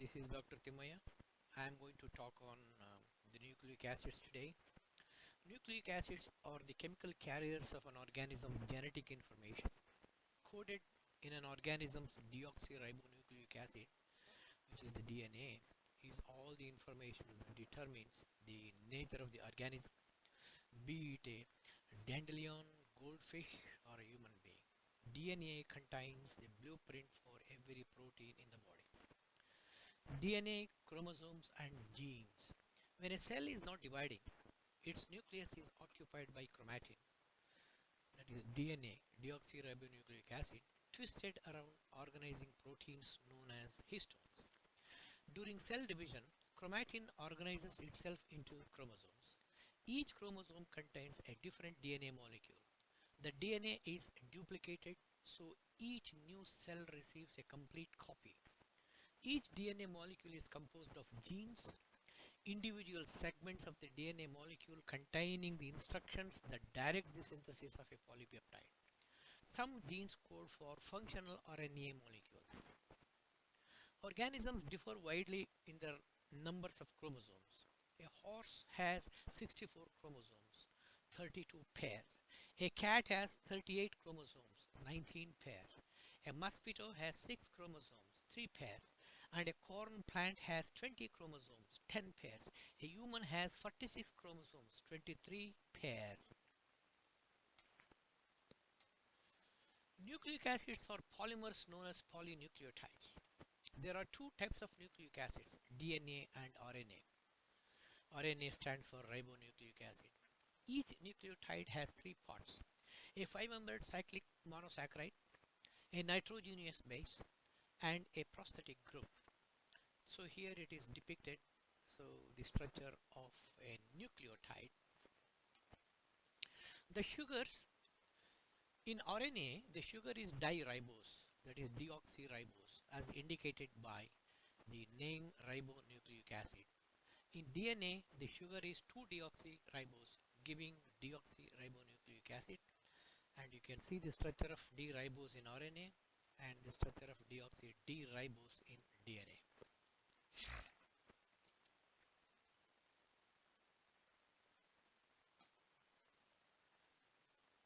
This is Dr. Timaya. I am going to talk on the nucleic acids today. Nucleic acids are the chemical carriers of an organism's genetic information. Coded in an organism's deoxyribonucleic acid, which is the DNA, is all the information that determines the nature of the organism, be it a dandelion, goldfish, or a human being. DNA contains the blueprint for every protein in the body. DNA, chromosomes, and genes. When a cell is not dividing, its nucleus is occupied by chromatin, that is DNA, deoxyribonucleic acid, twisted around organizing proteins known as histones. During cell division, chromatin organizes itself into chromosomes. Each chromosome contains a different DNA molecule. The DNA is duplicated, so each new cell receives a complete copy. Each DNA molecule is composed of genes, individual segments of the DNA molecule containing the instructions that direct the synthesis of a polypeptide. Some genes code for functional RNA molecules. Organisms differ widely in their numbers of chromosomes. A horse has 64 chromosomes, 32 pairs. A cat has 38 chromosomes, 19 pairs. A mosquito has 6 chromosomes, 3 pairs. And a corn plant has 20 chromosomes, 10 pairs. A human has 46 chromosomes, 23 pairs. Nucleic acids are polymers known as polynucleotides. There are two types of nucleic acids, DNA and RNA. RNA stands for ribonucleic acid. Each nucleotide has three parts: a 5-membered cyclic monosaccharide, a nitrogenous base, and a prosthetic group. So here it is depicted. So the structure of a nucleotide. The sugars in RNA, the sugar is diribose, that is deoxyribose, as indicated by the name ribonucleic acid. In DNA, the sugar is 2-deoxyribose, giving deoxyribonucleic acid. And you can see the structure of D-ribose in RNA and the structure of deoxy-D-ribose in DNA.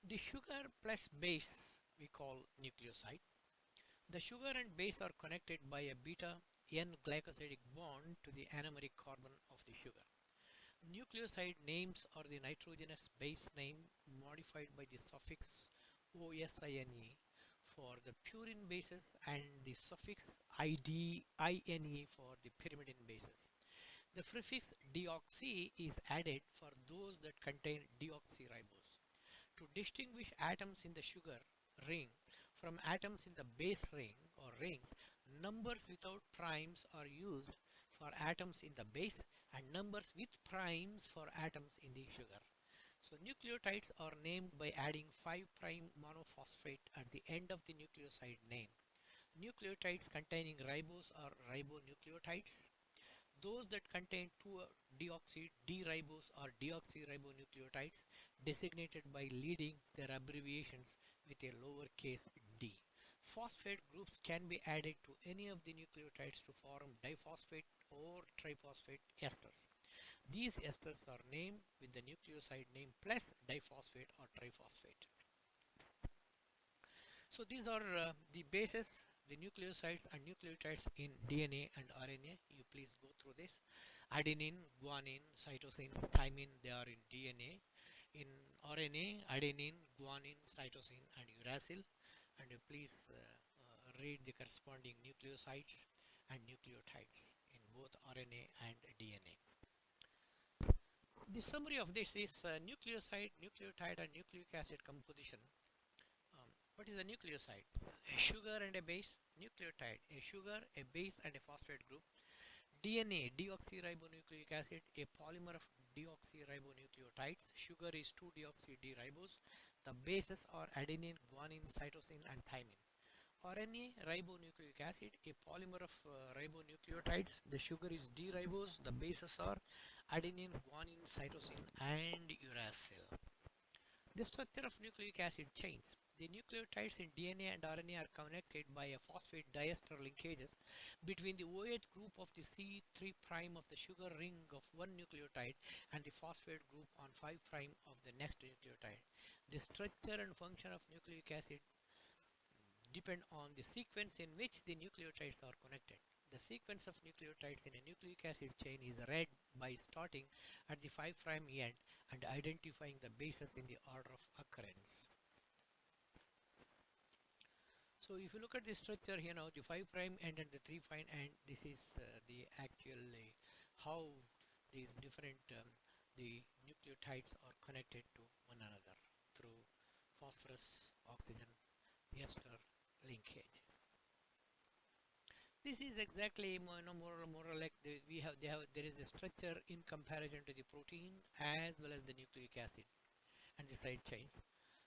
The sugar plus base we call nucleoside. The sugar and base are connected by a beta N-glycosidic bond to the anomeric carbon of the sugar. Nucleoside names are the nitrogenous base name modified by the suffix OSINE for the purine bases and the suffix IDINE for the pyrimidine bases. The prefix deoxy is added for those that contain deoxyribose. To distinguish atoms in the sugar ring from atoms in the base ring or rings, numbers without primes are used for atoms in the base and numbers with primes for atoms in the sugar. So nucleotides are named by adding 5' monophosphate at the end of the nucleoside name. Nucleotides containing ribose are ribonucleotides. Those that contain 2-deoxy-D-ribose are deoxyribonucleotides, designated by leading their abbreviations with a lowercase d. Phosphate groups can be added to any of the nucleotides to form diphosphate or triphosphate esters. These esters are named with the nucleoside name plus diphosphate or triphosphate. So these are the bases, the nucleosides and nucleotides in DNA and RNA. You please go through this. Adenine, guanine, cytosine, thymine, they are in DNA. In RNA, adenine, guanine, cytosine and uracil. And you please read the corresponding nucleosides and nucleotides in both RNA and DNA. The summary of this is nucleoside, nucleotide and nucleic acid composition. What is a nucleoside? A sugar and a base. Nucleotide, a sugar, a base and a phosphate group. DNA, deoxyribonucleic acid, a polymer of deoxyribonucleotides. Sugar is 2-deoxy-D-ribose. The bases are adenine, guanine, cytosine and thymine. RNA, ribonucleic acid, a polymer of ribonucleotides. The sugar is D-ribose. The bases are adenine, guanine, cytosine and uracil. The structure of nucleic acid chains. The nucleotides in DNA and RNA are connected by a phosphate diester linkages between the OH group of the C3' of the sugar ring of one nucleotide and the phosphate group on 5' of the next nucleotide. The structure and function of nucleic acid depend on the sequence in which the nucleotides are connected. The sequence of nucleotides in a nucleic acid chain is read by starting at the 5' end and identifying the bases in the order of occurrence. So if you look at the structure here now, the 5' end and the 3' end, this is the actually how these different the nucleotides are connected to one another through phosphorus oxygen ester linkage. This is exactly more or like there is a structure in comparison to the protein as well as the nucleic acid and the side chains.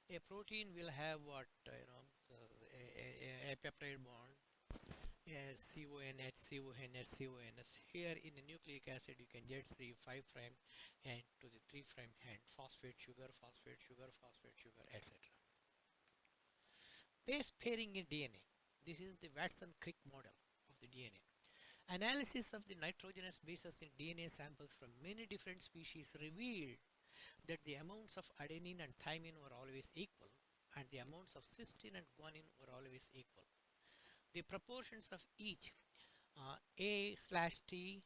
A protein will have what a peptide bond, a CONH, CONH, CONH. Here in the nucleic acid you can get the 5' and to the 3' end phosphate sugar, phosphate sugar, phosphate sugar, etc. Base pairing in DNA. This is the Watson-Crick model of the DNA. Analysis of the nitrogenous bases in DNA samples from many different species revealed that the amounts of adenine and thymine were always equal and the amounts of cysteine and guanine were always equal. The proportions of each A/T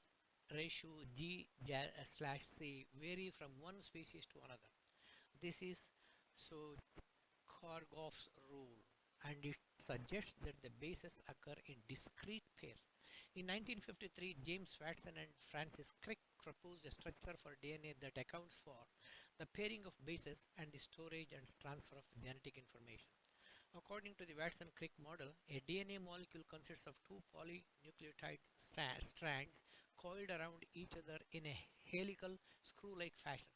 ratio G/C vary from one species to another. This is so Chargaff's rule, and it suggests that the bases occur in discrete pairs. In 1953, James Watson and Francis Crick proposed a structure for DNA that accounts for the pairing of bases and the storage and transfer of genetic information. According to the Watson-Crick model, a DNA molecule consists of two polynucleotide strands coiled around each other in a helical screw-like fashion.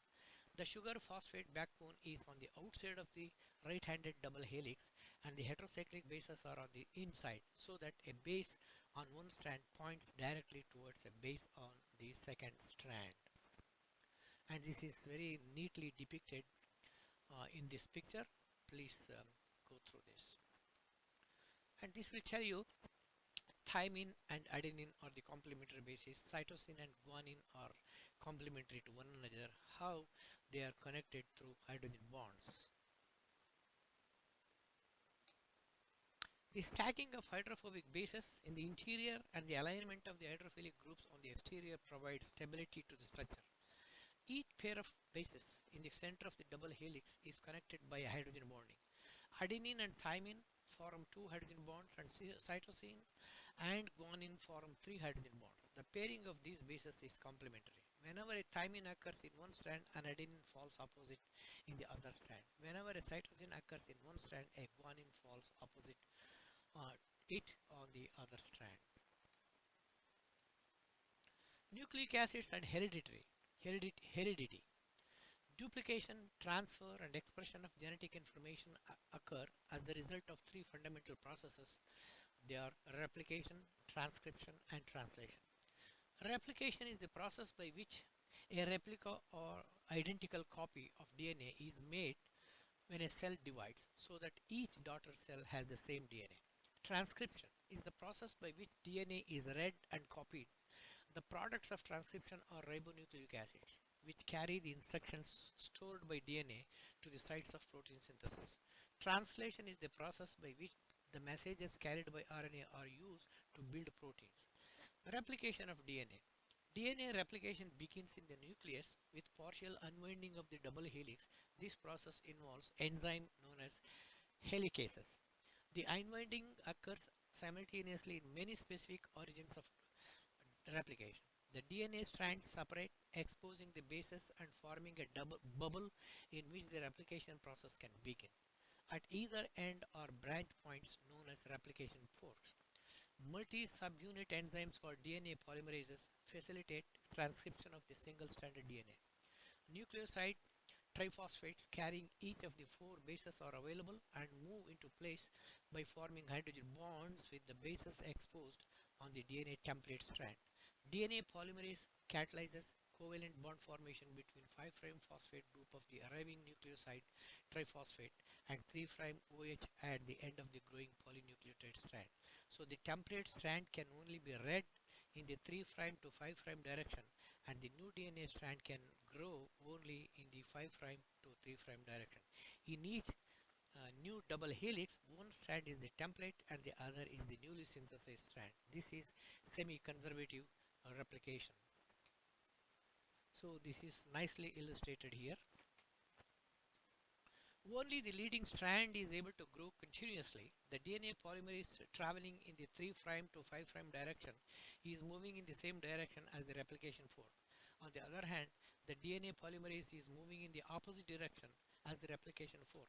The sugar phosphate backbone is on the outside of the right-handed double helix and the heterocyclic bases are on the inside, so that a base on one strand points directly towards a base on the second strand. And this is very neatly depicted in this picture. Please go through this. And this will tell you thymine and adenine are the complementary bases, cytosine and guanine are complementary to one another, how they are connected through hydrogen bonds. The stacking of hydrophobic bases in the interior and the alignment of the hydrophilic groups on the exterior provide stability to the structure. Each pair of bases in the center of the double helix is connected by a hydrogen bonding. Adenine and thymine form 2 hydrogen bonds and cytosine and guanine form 3 hydrogen bonds. The pairing of these bases is complementary. Whenever a thymine occurs in one strand, an adenine falls opposite in the other strand. Whenever a cytosine occurs in one strand, a guanine falls opposite it on the other strand. Nucleic acids and heredity. Duplication, transfer and expression of genetic information occur as the result of three fundamental processes. They are replication, transcription and translation. Replication is the process by which a replica or identical copy of DNA is made when a cell divides so that each daughter cell has the same DNA. Transcription is the process by which DNA is read and copied. The products of transcription are ribonucleic acids, which carry the instructions stored by DNA to the sites of protein synthesis. Translation is the process by which the messages carried by RNA are used to build proteins. Replication of DNA. DNA replication begins in the nucleus with partial unwinding of the double helix. This process involves enzyme known as helicases. The unwinding occurs simultaneously in many specific origins of replication. The DNA strands separate, exposing the bases and forming a double bubble in which the replication process can begin. At either end are branch points known as replication forks. Multi-subunit enzymes called DNA polymerases facilitate transcription of the single-stranded DNA. Nucleoside triphosphates carrying each of the four bases are available and move into place by forming hydrogen bonds with the bases exposed on the DNA template strand. DNA polymerase catalyzes covalent bond formation between 5' phosphate group of the arriving nucleoside triphosphate and 3' OH at the end of the growing polynucleotide strand. So the template strand can only be read in the 3' to 5' direction, and the new DNA strand can grow only in the 5' to 3' direction. In each new double helix, one strand is the template and the other is the newly synthesized strand. This is semi-conservative replication. So this is nicely illustrated here. Only the leading strand is able to grow continuously. The DNA polymerase traveling in the 3' to 5' direction is moving in the same direction as the replication fork. On the other hand, the DNA polymerase is moving in the opposite direction as the replication fork.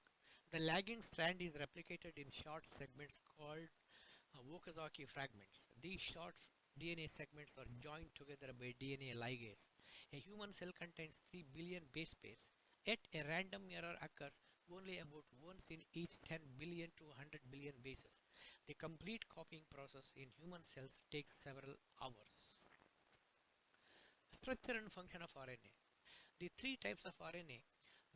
The lagging strand is replicated in short segments called Okazaki fragments. These short DNA segments are joined together by DNA ligase. A human cell contains 3 billion base pairs, yet a random error occurs only about once in each 10 billion to 100 billion bases. The complete copying process in human cells takes several hours. Structure and function of RNA. The three types of RNA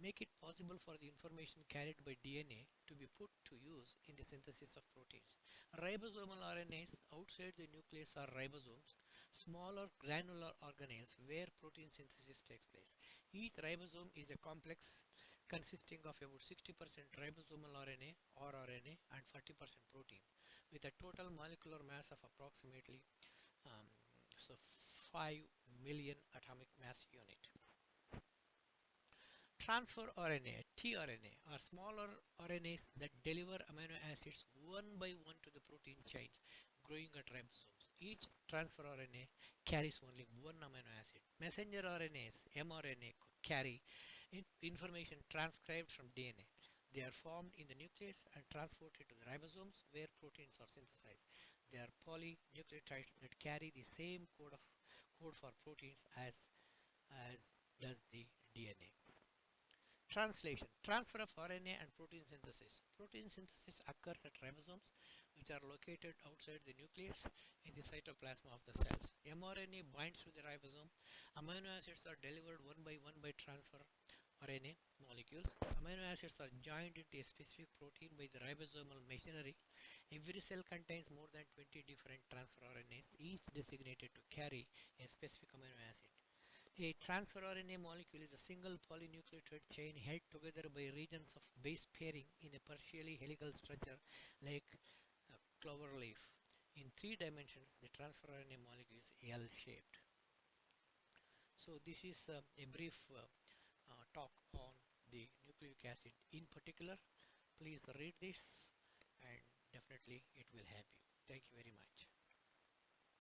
make it possible for the information carried by DNA to be put to use in the synthesis of proteins. Ribosomal RNAs outside the nucleus are ribosomes, smaller granular organelles where protein synthesis takes place. Each ribosome is a complex consisting of about 60% ribosomal RNA or RNA and 40% protein, with a total molecular mass of approximately um, so 5 million atomic mass unit. Transfer RNA, tRNA, are smaller RNAs that deliver amino acids one by one to the protein chains growing at ribosomes. Each transfer RNA carries only one amino acid. Messenger RNAs, mRNA, carry information transcribed from DNA. They are formed in the nucleus and transported to the ribosomes where proteins are synthesized. They are polynucleotides that carry the same code for proteins as does the DNA. Translation, transfer of RNA and protein synthesis. Protein synthesis occurs at ribosomes, which are located outside the nucleus in the cytoplasm of the cells. mRNA binds to the ribosome. Amino acids are delivered one by transfer RNA molecules. Amino acids are joined into a specific protein by the ribosomal machinery. Every cell contains more than 20 different transfer RNAs, each designated to carry a specific amino acid. A transfer RNA molecule is a single polynucleotide chain held together by regions of base pairing in a partially helical structure like a clover leaf. In 3 dimensions, the transfer RNA molecule is L-shaped. So this is a brief talk on the nucleic acid in particular. Please read this and definitely it will help you. Thank you very much.